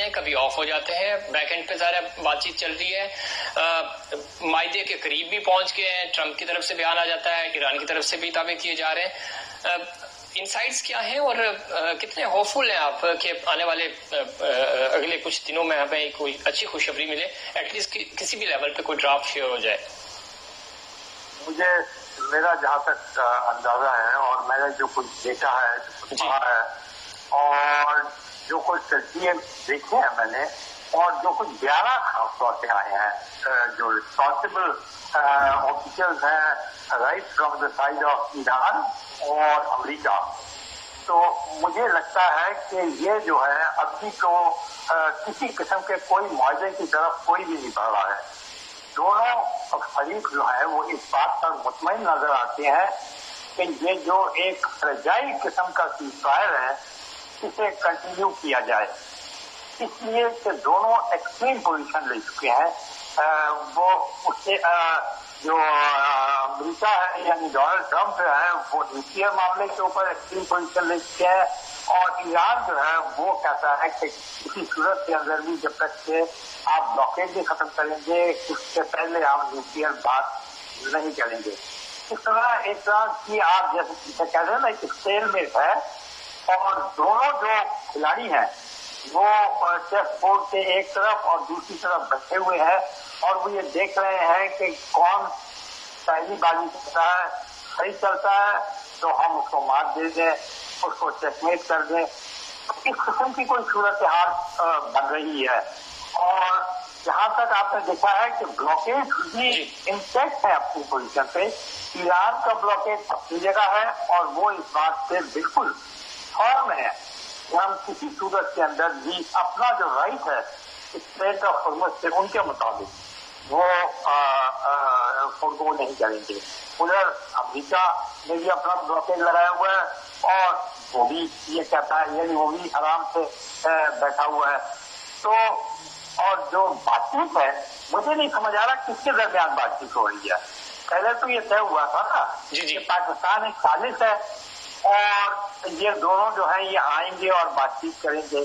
ہیں کبھی آف ہو جاتے ہیں. بیک اینڈ پہ ظاہر بات چیت چل رہی ہے, معاہدے کے قریب بھی پہنچ گئے ہیں, ٹرمپ کی طرف سے بیان آ جاتا ہے, ایران کی طرف سے بھی دعوے کیے جا رہے ہیں. انسائٹس کیا ہیں اور کتنے ہوپ فل ہیں آپ کہ آنے والے اگلے کچھ دنوں میں ہمیں کوئی اچھی خوشخبری ملے, ایٹ لیسٹ کسی بھی لیول پہ کوئی ڈرافٹ شیئر ہو جائے؟ مجھے میرا جہاں تک اندازہ ہے اور میں نے جو کچھ دیکھا ہے, جو کچھ پڑھا ہے اور جو کچھ تجزیے دیکھے ہیں میں نے, اور جو کچھ بیانات خاص طور سے آئے ہیں جو رسپانسبل آفیشلز ہیں right from the side of Iran اور امریکہ, تو مجھے لگتا ہے کہ یہ جو ہے ابھی تو کسی قسم کے کوئی معاہدے کی طرف کوئی بھی نہیں بڑھ رہا ہے. دونوں فریق جو ہے وہ اس بات پر مطمئن نظر آتے ہیں کہ یہ جو ایک فرجائل قسم کا سیز فائر ہے اسے کنٹینیو کیا جائے, اس لیے کہ دونوں ایکسٹریم پوزیشن لے چکے ہیں. وہ اس سے جو امریکہ ہے یعنی ڈونلڈ ٹرمپ جو ہے وہ نیوکلیئر معاملے کے اوپر ایکسٹریم پوزیشن لے چکے ہیں, اور ایران جو ہے وہ کہتا ہے کہ کسی صورت کے اندر بھی جب تک کہ آپ بلاکیج نہیں ختم کریں گے اس سے پہلے ہم نیوکلیئر بات نہیں کریں گے. اس طرح ایک طرح کی آپ جیسے کہتے ہیں نا ایک اسٹیل میٹ ہے, اور دونوں جو کھلاڑی ہیں وہ چیس بورڈ کے ایک طرف اور دوسری طرف بیٹھے ہوئے ہیں, اور وہ یہ دیکھ رہے ہیں کہ کون پہلی بازی کرتا ہے, صحیح چلتا ہے تو ہم اس کو مار دے دیں, اس کو چیک میٹ کر دیں. اس قسم کی کوئی صورتحال بن رہی ہے. اور جہاں تک آپ نے دیکھا ہے کہ بلاکیج بھی انٹیکٹ ہے اپنی پوزیشن پہ, ایران کا بلاکیج اپنی جگہ ہے اور وہ اس بات سے بالکل فارم ہے کہ ہم کسی صورت کے اندر بھی اپنا جو رائٹ ہے اسٹیٹ آف ہارمز سے ان کے مطابق وہ فرگو نہیں کریں گے. ادھر امریکہ نے بھی اپنا بلاکیج لگایا ہوا ہے اور وہ بھی یہ کہتا ہے یعنی وہ بھی آرام سے بیٹھا ہوا ہے. تو اور جو بات چیت ہے مجھے نہیں سمجھ آ رہا کس کے درمیان بات چیت ہو رہی ہے. پہلے تو یہ طے ہوا تھا نا کہ پاکستان ایک سازش ہے اور یہ دونوں جو ہیں یہ آئیں گے اور بات چیت کریں گے.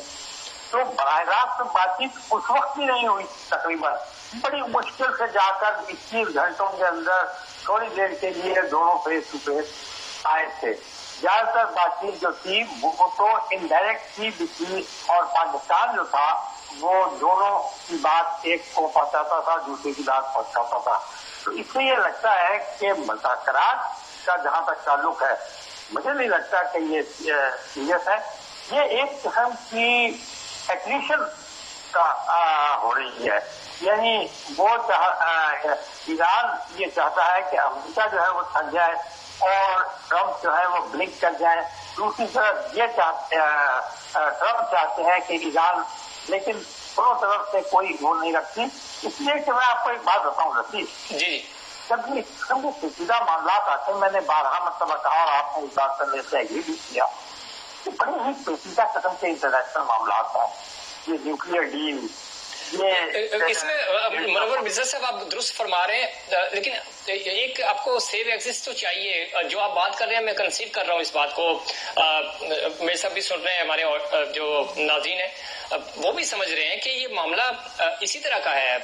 تو براہ راست بات چیت اس وقت بھی نہیں ہوئی, تقریباً بڑی مشکل سے جا کر 21 گھنٹوں کے اندر تھوڑی دیر کے لیے دونوں فیس ٹو فیس آئے تھے. زیادہ تر بات چیت جو تھی وہ تو انڈائریکٹ تھی بجلی اور پاکستان جو تھا وہ دونوں کی بات ایک کو پہنچاتا تھا دوسرے کی بات پہنچاتا تھا. تو اس سے یہ لگتا ہے کہ مذاکرات کا جہاں تک تعلق ہے مجھے نہیں لگتا کہ یہ سیریس ہے. یہ ایک قسم کی ایکلیشن کا ہو رہی ہے, یعنی وہ ایران یہ چاہتا ہے کہ امریکہ جو ہے وہ تھک جائے اور ٹرمپ جو ہے وہ بلنک کر جائے. دوسری طرف یہ ٹرمپ چاہتے ہیں کہ ایران, لیکن دونوں طرف سے کوئی وہ نہیں رکھتی. اس لیے کہ میں آپ کو ایک بات بتاؤں رفیق, جب یہ قسم کے پیچیدہ معاملات آتے ہیں, میں نے 12 مرتبہ کہا اور آپ نے اس بات پر میرے سے ایگری بھی کیا کہ بڑے ہی پیچیدہ قسم کے انٹرنیشنل معاملات ہیں. یہ نیوکلیئر ڈیل اس میں منور مرزا صاحب آپ درست فرما رہے ہیں, لیکن ایک آپ کو سیف ایگزسٹ تو چاہیے. جو آپ بات کر رہے ہیں میں کنسیڈ کر رہا ہوں اس بات کو, میرے ساتھ بھی سن رہے ہیں ہمارے جو ناظرین ہیں وہ بھی سمجھ رہے ہیں کہ یہ معاملہ اسی طرح کا ہے.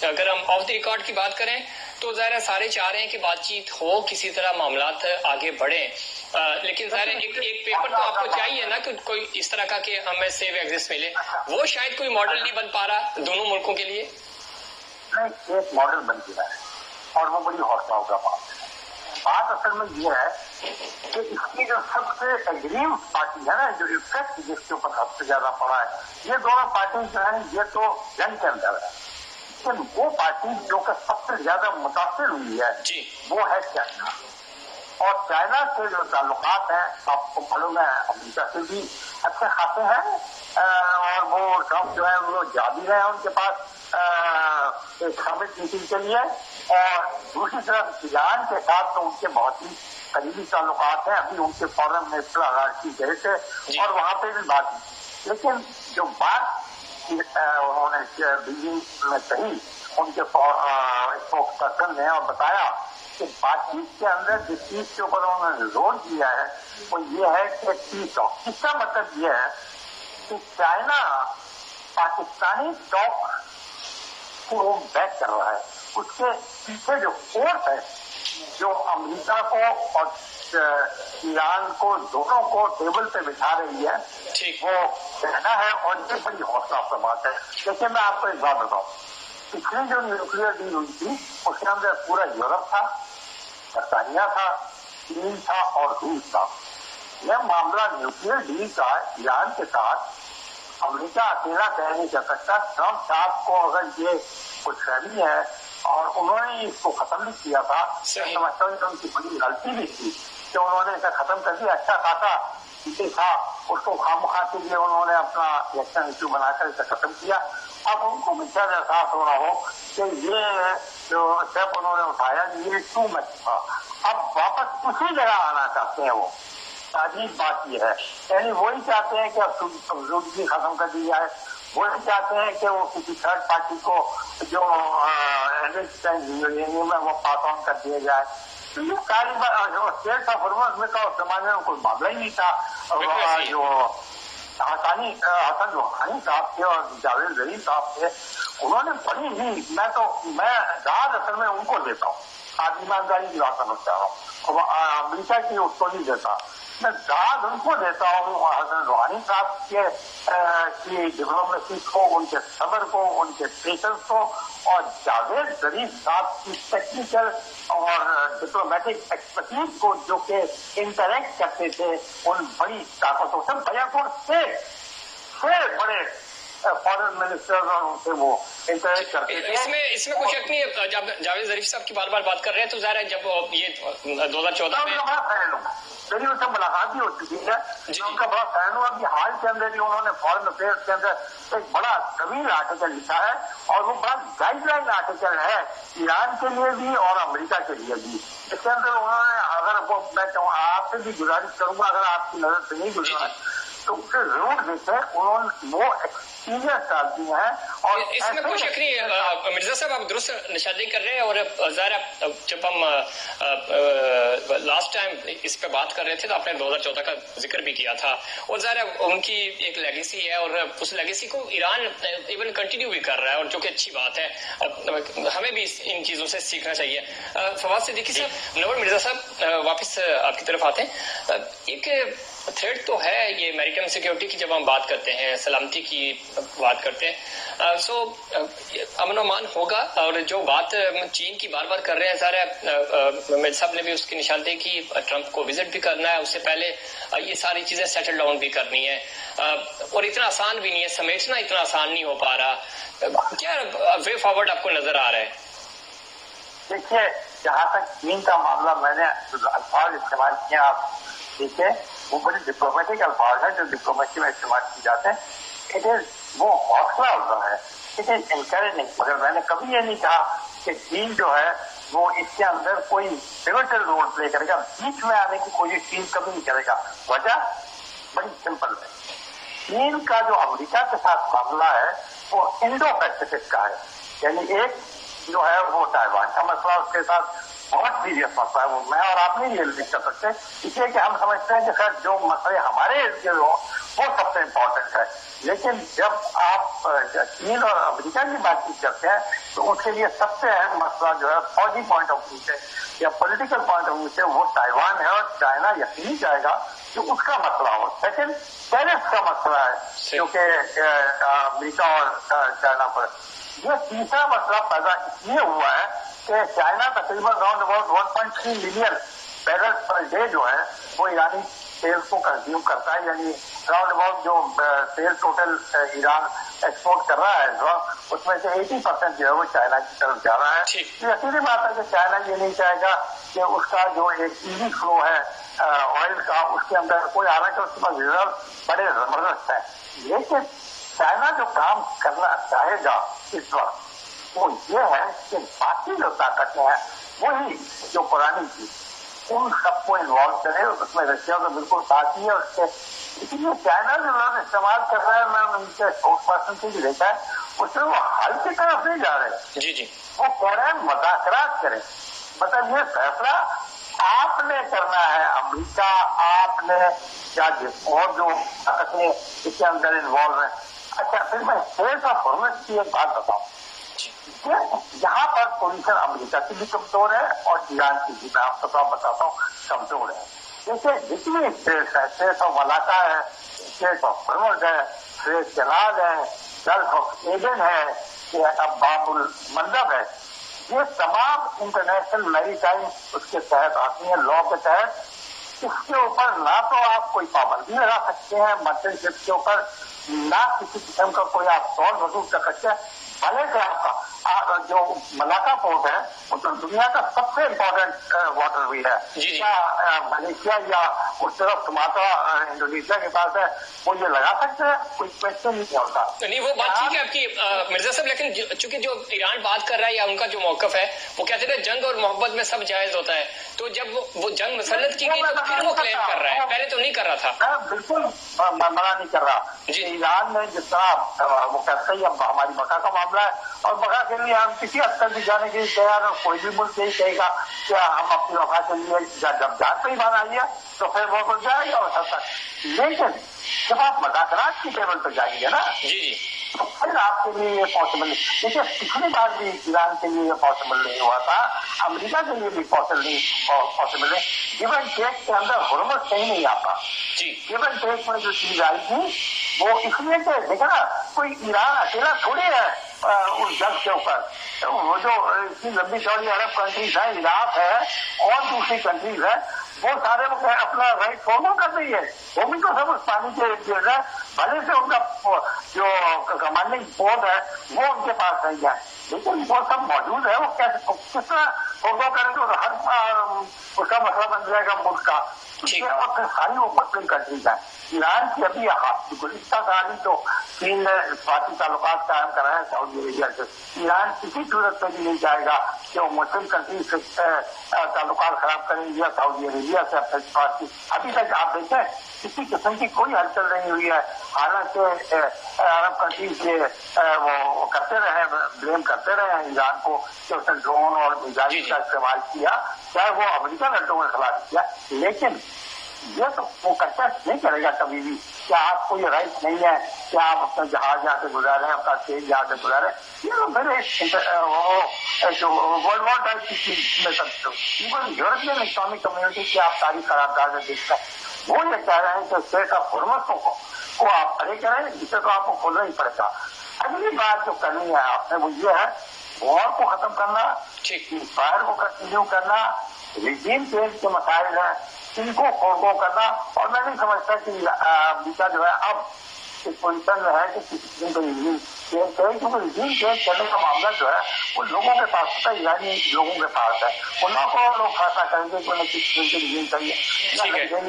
اگر ہم آف دی ریکارڈ کی بات کریں تو ظاہر سارے چاہ رہے ہیں کہ بات چیت ہو, کسی طرح معاملات آگے بڑھیں, لیکن ظاہر ایک پیپر تو آپ کو چاہیے نا کہ کوئی اس طرح کا کہ ہمیں سیف ایگزسٹ ملے. وہ شاید کوئی ماڈل نہیں بن پا رہا دونوں ملکوں کے لیے. نہیں, ایک ماڈل بن گیا ہے اور وہ بڑی حوصلہ ہوگا. بات اصل میں یہ ہے کہ اس کی جو سب سے اگریم پارٹی ہے نا, جو افیکٹ جس کے اوپر سب سے زیادہ پڑا ہے, یہ دونوں پارٹی جو ہیں یہ تو جنگ کے اندر ہے. لیکن وہ پارٹی جو کہ سب سے زیادہ متاثر ہوئی ہے وہ ہے چائنا. اور چائنا سے جو تعلقات ہیں آپ کو معلوم ہے امریکہ سے بھی اچھے خاصے ہیں, اور وہ ٹرمپ جو ہے وہ جا بھی رہے ہیں ان کے پاس ایک سمٹ میٹنگ کے لیے. اور دوسری طرف ایران کے ساتھ تو ان کے بہت ہی قریبی تعلقات ہیں. ابھی ان کے فورن منسٹر اراغچی گئے تھے اور وہاں پہ بھی بات کی. لیکن جو بات انہوں نے بیجنگ میں کہی ان کے اسپوکس پرسن نے اور بتایا کہ بات چیت کے اندر جس چیز کے اوپر انہوں نے زور دیا ہے وہ یہ ہے کہ پیس آف. اس کا مطلب یہ ہے کہ چائنا पाकिस्तानी टॉक को बैक कर रहा है। उसके पीछे जो फोर्स है, जो अमेरिका को और ईरान को दोनों को टेबल पे बिठा रही है, वो कहना है। और ये बड़ी हौसला अफजा बात है। देखिए, मैं आपको एक बात बताऊं, पिछली जो न्यूक्लियर डील हुई थी उसके अंदर पूरा यूरोप था, बरतानिया था, चीन था और रूस था। यह मामला न्यूक्लियर डील का ईरान के साथ अमेरिका अकेला कह नहीं कर सकता। ट्रंप साहब को अगर ये कुछ फहमी है और उन्होंने इसको खत्म भी किया था, समझता हूँ उनकी बड़ी गलती भी थी कि उन्होंने इसे खत्म कर दिया। अच्छा खासा इसे था, उसको खामखा के लिए उन्होंने अपना इलेक्शन इश्यू बनाकर इसे खत्म किया। अब उनको भी शायद एहसास हो रहा हो कि ये जो स्टेप उन्होंने उठाया ये टू मच था। अब वापस उसी जगह आना चाहते हैं वो। अजीब बात ये है, यानी वही चाहते हैं कि अब कमजोरी खत्म कर दी जाए, वही चाहते हैं कि वो किसी थर्ड पार्टी को जो यूरेनियम है वो पास ऑन कर दिया जाए। तो ये सारी स्टेट ऑफ हॉर्मस में का जमाने में कोई मामला ही नहीं था। जो हसन रूहानी साहब थे और जावेद जरीफ साहब थे, उन्होंने बड़ी ही मैं दाद असल में उनको देता हूँ, आज ईमानदारी की बात समझता हूँ, अमेरिका की उसको नहीं देता, मैं दाद उनको देता हूँ हसन रूहानी साहब की डिप्लोमेसी को, उनके सब्र को, उनके पेशेंस को, और जावेद जरीफ साहब की टेक्निकल और डिप्लोमेटिक एक्सपर्टीज को, जो कि इंटरेक्ट करते थे उन बड़ी ताकतों से। बयापुर से बड़े फॉरेन मिनिस्टर और उनसे वो इंटरेक्ट करते थे। इसमें कोई शक नहीं है। जब जावेद जरीफ साहब की बार बार बात कर रहे हैं तो ज़ाहिर है जब ये 2014 में मेरी उनसे मुलाकात भी हो चुकी है, उनका बड़ा फैन हूँ। अभी हाल के अंदर ही उन्होंने फॉरेन अफेयर्स के अंदर एक बड़ा तवील आर्टिकल लिखा है और वो बड़ा गाइडलाइन आर्टिकल है ईरान के लिए भी और अमेरिका के लिए भी। इसके अंदर उन्होंने, अगर वो मैं आपसे भी गुजारिश करूंगा, अगर आपकी नजर से नहीं गुजरा तो उसे जरूर देखें। उन्होंने वो एक्सपीरियंस डालती हैं और इसमें कोई शक नहीं है। मिर्जा साहब, आप दुरुस्त निशानदेही कर रहे हैं। और ज़ाहिर जब हम लास्ट टाइम इस पे बात कर रहे थे तो आपने 2014 का जिक्र भी किया था, और ज़ाहिर उनकी एक लेगेसी है और उस लेगेसी को ईरान इवन कंटिन्यू भी कर रहा है, और जो कि अच्छी बात है। हमें भी इन चीज़ों से सीखना चाहिए। फवाद सिद्दीकी साहब, नवर मिर्जा साहब, वापस आपकी तरफ आते हैं। एक थ्रेट तो है ये अमेरिकन सिक्योरिटी की, जब हम बात करते हैं सलामती की बात करते हैं, सो अमन अमान होगा। और जो बात चीन की बार बार कर रहे हैं, सारे मिर्जा साहब ने भी उसकी निशानदेही की, ट्रंप को विजिट भी करना है, उससे पहले ये सारी चीजें सेटल डाउन भी करनी है, और इतना आसान भी नहीं है, समेटना इतना आसान नहीं हो पा रहा। क्या वे फॉरवर्ड आपको नजर आ रहा है? देखिए, जहाँ तक चीन का मामला, मैंने अल्फाज इस्तेमाल किए, आप देखिए वो बड़े डिप्लोमेटिक अल्फाज है जो डिप्लोमेसी में इस्तेमाल किए जाते हैं। इट इज वो हौसला अफजा है, इट इज इनकरेजिंग। मगर मैंने कभी ये नहीं कहा कि चीन जो है वो इसके अंदर कोई पिवटल रोल प्ले करेगा, बीच में आने की कोशिश चीन कभी नहीं करेगा। वजह बड़ी सिंपल है, चीन का जो अमेरिका के साथ मामला है वो इंडो पैसिफिक का है, यानी एक जो है वो ताइवान का मसला, उसके साथ बहुत सीरियस मसला है। वो मैं और आप नहीं ये लिख कर सकते, इसलिए कि हम समझते हैं कि सर जो मसले हमारे हो वो सबसे इम्पोर्टेंट है। लेकिन जब आप चीन और अमेरिका की बातचीत करते हैं तो उसके लिए सबसे अहम मसला जो है फौजी पॉइंट ऑफ व्यू से या पॉलिटिकल पॉइंट ऑफ व्यू से वो ताइवान है, और चाइना यकीनी चाहेगा कि उसका मसला हो। सेकेंड, टेरिफ का मसला है जो कि अमेरिका और चाइना पर। ये तीसरा मसला पैदा इसलिए हुआ है कि चाइना तकरीबन round about 1.3 million barrel per day जो है वो ईरानी तेल को कंज्यूम करता है, यानी राउंड अबाउट जो तेल टोटल ईरान एक्सपोर्ट कर रहा है उसमें से 80% जो है वो चाइना की तरफ जा रहा है। तो यकीनी बात है कि चाइना ये नहीं चाहेगा कि उसका जो एक ईजी फ्लो है ऑयल का, उसके अंदर कोई हालांकि उसके पास रिजर्व बड़े जबरदस्त है। लेकिन चाइना जो काम करना चाहेगा इस वक्त वो ये है कि बाकी जो ताकतें हैं वही जो पुरानी थी उन सबको इन्वॉल्व करे, उसमें रशिया तो बिल्कुल साथ ही है उसके। इसीलिए चाइना जो लोग इस्तेमाल कर रहे हैं, मैं उनके स्पोर्ट्स पर्सन से भी देखा है, उसमें वो हल की तरफ नहीं जा रहे। जी वो कह रहे हैं मुज़ाकरात करें। मतलब ये फैसला आपने करना है, अमेरिका आपने या और जो ताकतें इसके अंदर इन्वॉल्व है, अच्छा, फिर मैं स्टेट ऑफ हॉर्मस की एक बात बताऊं। यहाँ पर पोजीशन अमेरिका की भी कमजोर है और ईरान की भी, मैं आपको तो बताता हूँ, कमजोर है। जैसे जितनी स्टेट है, स्टेट ऑफ मलाका है, स्टेट ऑफ हॉर्मस है, स्टेट चनाद है, गल्फ ऑफ एडन है, अब बाबुल मंदब है, ये तमाम इंटरनेशनल मैरीटाइम उसके तहत आती है, लॉ के तहत। इसके ऊपर ना तो आप कोई पाबंदी लगा सकते हैं मर्चेंट शिप के ऊपर, ना किसी किस्म का कोई आप टोल वसूल कर सकते हैं। भले से आपका जो मलाका पोर्ट है वो तो दुनिया का सबसे इम्पोर्टेंट वाटर वे है, क्या मलेशिया या उस तरफ सुमात्रा इंडोनेशिया के पास है, वो ये लगा सकते हैं, कोई क्वेश्चन नहीं होता। नहीं, वो बात ठीक है आपकी मिर्जा साहब, लेकिन चूंकि जो ईरान बात कर रहा है या उनका जो मौकफ है, वो कहते थे जंग और मोहब्बत में सब जायज होता है, तो जब वो जंग मुसल्लत की गई तो फिर वो क्लेम कर रहा है, पहले तो नहीं कर रहा था। बिल्कुल मना नहीं कर रहा। ईरान ने जिस तरह वो कहते हैं अब हमारी मक्का का मामला है और मक्का के लिए हम किसी हद तक भी जाने के लिए तैयार, और कोई भी मुल्क यही कहेगा कि हम अपनी वफा के लिए जब जान पे ही मान आइए तो फिर वो तो जाएगा और हद तक। लेकिन जब आप मजाकरात की टेबल पर जाएंगे ना, तो फिर आपके लिए ये पॉसिबल नहीं। देखिए, पिछली बार भी ईरान के लिए ये पॉसिबल नहीं हुआ था, अमेरिका के लिए भी पॉसिबल नहीं। गिवन टेक के अंदर हुर्मत कहीं नहीं आता। गिवन टेक में जो चीज आई थी वो इसलिए कि देखा ना, कोई ईरान अकेला थोड़ी है उस जंग के ऊपर। तो वो जो इतनी लंबी चौड़ी अरब कंट्रीज है, इराक है और दूसरी कंट्रीज है, वो सारे अपना राइट फॉलो कर रही है, वो भी तो सब उस पानी के इर्द है। भले से उनका जो कमांडिंग पोर्ट है वो उनके पास नहीं है, लेकिन वो सब मौजूद है। वो कैसे किस तरह फॉलो करेंगे, तो हर उसका मसला बन जाएगा मुल्क का। और फिर सारी वो मुस्लिम कंट्रीज है। ईरान की अभी गुज़िश्ता साल तो चीन ने बाकी ताल्लुकात कायम कराए हैं सऊदी अरेबिया से। ईरान किसी सूरत में भी नहीं चाहेगा कि वो मुस्लिम कंट्रीज से ताल्लुकात खराब करेंगे या सऊदी अरेबिया से अपने बात की। अभी तक आप देखें किसी किस्म की कोई हलचल नहीं हुई है, हालांकि अरब कंट्रीज के वो करते रहे, ब्लेम करते रहे ईरान को कि उसने ड्रोन और मिसाइल का इस्तेमाल किया, चाहे वो अमेरिका ने ड्रोन के खिलाफ किया। लेकिन ये तो वो कंटेस्ट नहीं करेगा कभी भी क्या आपको ये राइट नहीं है कि आप अपना जहाज यहाँ से गुजारे, अपना तेज यहाँ से गुजारे। ये तो मेरे जो वर्ल्ड वॉर टाइप की चीज में सकते हो, इवन यूरोपियन इस्लामिक कम्युनिटी की आप तारीख करारदार में देखते हैं, वो ये कह रहे हैं कि स्टेट ऑफ हुर्मस को आप खड़े करें, जिसे तो आपको खोलना ही पड़ेगा। अगली बात जो करनी है आपने वो ये है वॉर को खत्म करना, फायर को कंटिन्यू करना, रिजीम चेंज के मसाइल हैं इनको फोरगो करना। और मैं नहीं समझता कि अमेरिका जो है अब इस पोजिशन में है कि किसी किस्म को रिजीम चेंज करे, क्योंकि रिजीम चेंज करने का मामला जो है वो लोगों के पास होता है, ईरानी लोगों के पास है। उन्होंने को लोग फैसला करेंगे कि उन्हें किस किस्म की रिजीम चाहिए,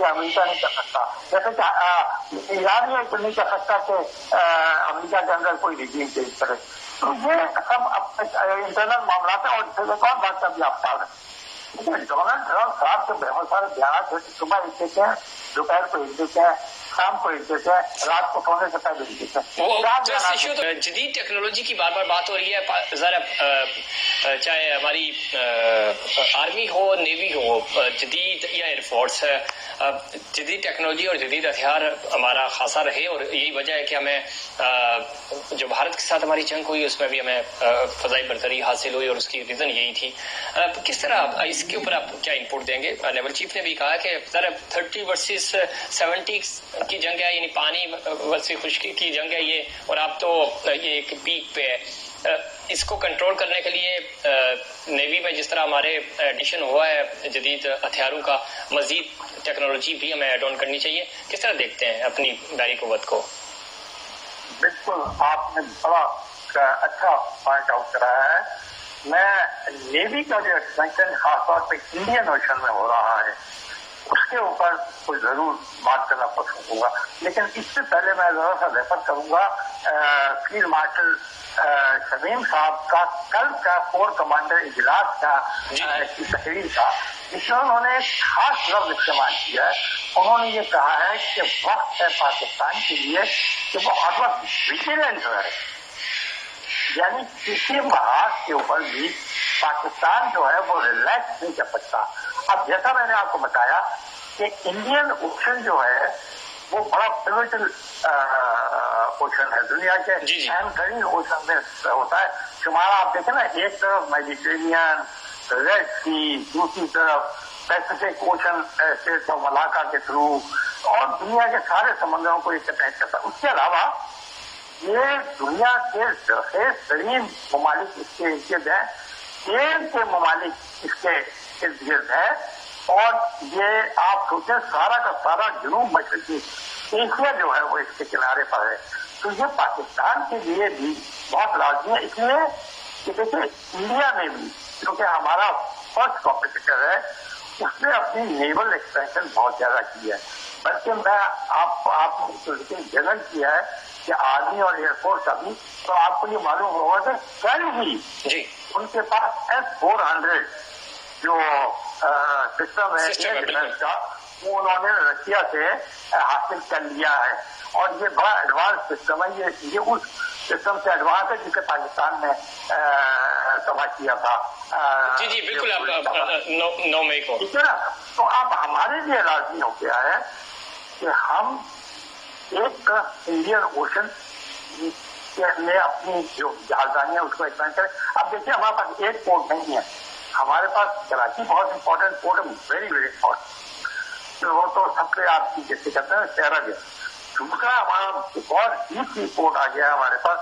अमेरिका नहीं कर सकता। जैसे कि ईरान ये नहीं कर सकता कि अमेरिका के अंदर कोई रिजीम चेंज करे। तो ये सब इंटरनल मामला है। और एक और बात का भी आप पाल डोनाल्ड ट्रम्प साहब के बहुत सारे बयान सुबह एक देते हैं, दोपहर को एक देते हैं, शाम को एक देते हैं, रात को सोने से पहले एक देते हैं। जदीद टेक्नोलॉजी की बार बार बात हो रही है, जरा चाहे हमारी आर्मी हो, नेवी हो, जदीद या एयरफोर्स है, जदीद टेक्नोलॉजी और जदीद हथियार हमारा खासा रहे। और यही वजह है कि हमें जो भारत के साथ हमारी जंग हुई उसमें भी हमें फजाई बरतरी हासिल हुई और उसकी रीजन यही थी। किस तरह इसके ऊपर आप क्या इनपुट देंगे? नेवल चीफ ने भी कहा कि 30 वर्सेस 70 की जंग है, यानी पानी वर्सेस खुश्की की जंग है ये, और आप तो ये एक पीक पे है। इसको कंट्रोल करने के लिए नेवी में जिस तरह हमारे एडिशन हुआ है जदीद हथियारों का, मजीद टेक्नोलॉजी भी हमें एड ऑन करनी चाहिए। किस तरह देखते हैं अपनी बैरी कुव्वत को? बिल्कुल, आपने बड़ा अच्छा पॉइंट आउट कराया है। मैं नेवी का जो एक्सपेंशन खासतौर पर इंडियन ओशन में हो रहा है उसके ऊपर कोई जरूर बात करना पसंद करूंगा, लेकिन इससे पहले मैं जरा सा रेफर करूंगा फील्ड मार्शल शमीम साहब का कल का कोर कमांडर इजलास का की तकरीर था, जिसमें उन्होंने एक खास लफ्ज इस्तेमाल किया है। उन्होंने ये कहा है कि वक्त है पाकिस्तान के लिए कि वो हर वक्त विजिलेंट रहे, यानी किसी महाज के ऊपर भी पाकिस्तान जो है वो रिलैक्स नहीं कर सकता। अब जैसा मैंने आपको बताया कि इंडियन ओशन जो है وہ بڑا پیوٹل اوشن ہے، دنیا کے جی اہم ترین اوشن میں ہوتا ہے شمار. آپ دیکھیں نا، ایک طرف میڈیٹرینین، ریڈ سی، دوسری طرف Pacific ocean status of Malacca کے تھرو، اور دنیا کے سارے سمندروں کو یہ کنیکٹ کرتا ہے. اس کے علاوہ یہ دنیا کے سرخیز ترین ممالک اس کے ارد ہیں، تیل کے ممالک اس کے ارد گرد ہے، اور یہ آپ سوچیں سارا کا سارا جنوب مشرقی ایشیا جو ہے وہ اس کے کنارے پر ہے. تو یہ پاکستان کے لیے بھی بہت لازمی ہے، اس لیے کہ دیکھیے انڈیا میں بھی کیونکہ ہمارا فرسٹ کمپیٹیٹر ہے، اس نے اپنی نیول ایکسپینشن بہت زیادہ کی ہے. بلکہ میں آپ نے جنرل کیا ہے کہ آرمی اور ایئر فورس ابھی، تو آپ کو یہ معلوم ہوگا کہ کل ہی ان کے پاس S-400 جو سسٹم ہے ڈیفینس کا، وہ انہوں نے رشیا سے حاصل کر لیا ہے. اور یہ بڑا ایڈوانس سسٹم ہے، یہ اس سسٹم سے ایڈوانس ہے جسے پاکستان نے تباہ کیا تھا. جی بالکل، آپ 9 مئی کو، ٹھیک ہے نا. تو اب ہمارے لیے لازمی ہو گیا ہے کہ ہم ایک انڈین اوشن میں اپنی جو جہازرانی ہے اس کو ایکسپینڈ کریں. اب دیکھیے ہمارے پاس ایک پورٹ نہیں ہے، ہمارے پاس کراچی بہت امپورٹنٹ پورٹ ہے، ویری ویری امپورٹنٹ، وہ تو سب سے آپ کی جیسے کہتے ہیں شہرہ گیا. دوسرا ہمارا ایک اور ڈیپ سی پورٹ آ گیا ہے ہمارے پاس